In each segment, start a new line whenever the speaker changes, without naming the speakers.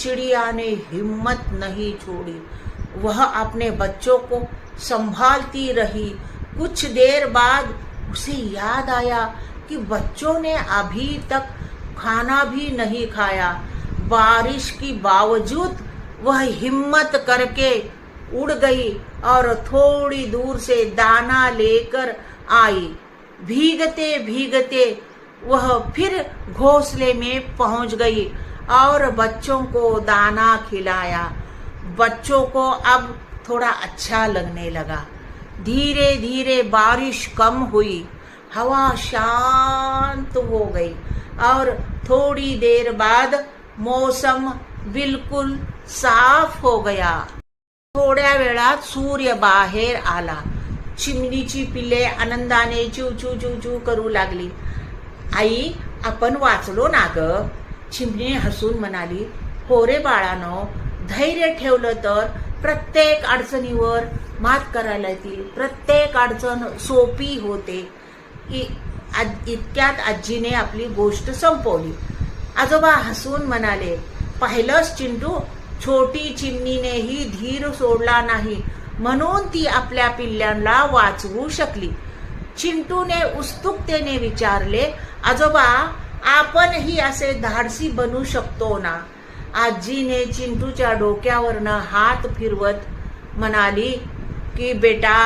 चिड़िया ने हिम्मत नहीं छोड़ी। वह अपने बच्चों को संभालती रही। कुछ देर बाद उसे याद आया कि बच्चों ने अभी तक खाना भी नहीं खाया। बारिश की बावजूद वह हिम्मत करके उड़ गई और थोड़ी दूर से दाना लेकर आई। भीगते भीगते वह फिर घोंसले में पहुंच गई और बच्चों को दाना खिलाया। बच्चों को अब थोड़ा अच्छा लगने लगा। धीरे धीरे बारिश कम हुई, हवा शांत हो गई और थोड़ी देर बाद मौसम बिल्कुल साफ हो गया। थोड्या वेळात सूर्य बाहेर आला। चिमणीची पिल्ले आनंदाने चू चू चू चू करू लागली। आई, आपण वाचलो ना ग? चिमणी हसून म्हणाली, हो रे बाळानो, धैर्य ठेवलं तर प्रत्येक अडचणीवर मात करायला येतील, प्रत्येक अडचण सोपी होते। इतक्यात आजीने आपली गोष्ट संपवली। आजोबा हसून म्हणाले, पाहिलंस चिंटू, छोटी चिमणीनेही धीर सोडला नाही, म्हणून ती आपल्या पिल्ल्यांना वाचवू शकली। चिंटूने उत्सुकतेने विचारले, आजोबा, आपणही असे धाडसी बनू शकतो ना? आजीने चिंटूच्या डोक्यावरनं हात फिरवत म्हणाली की बेटा,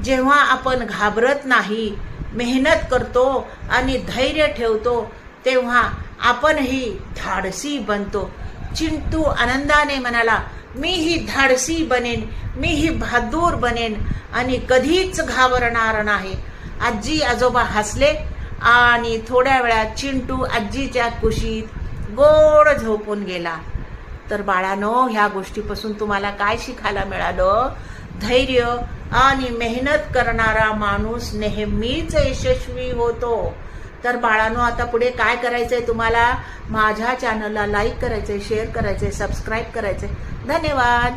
जेव्हा आपण घाबरत नाही, मेहनत करतो आणि धैर्य ठेवतो, तेव्हा आपणही धाडसी बनतो। चिंटू आनंदाने म्हणाला, मीही धाडसी बनेन, मीही बहादूर बनेन आणि कधीच घाबरणार नाही। आजी आजोबा हसले आणि थोड्या वेळात चिंटू आजीच्या कुशीत गोड झोपून गेला। तर बाळानो, ह्या गोष्टीपासून तुम्हाला काय शिकायला मिळालं? धैर्य आणि मेहनत करणारा माणूस नेहमीच यशस्वी होतो। तर बाळानो, आता पुढे काय करायचंय तुम्हाला? माझ्या चॅनलला लाईक करायचंय, शेअर करायचंय, सबस्क्राईब करायचंय। धन्यवाद।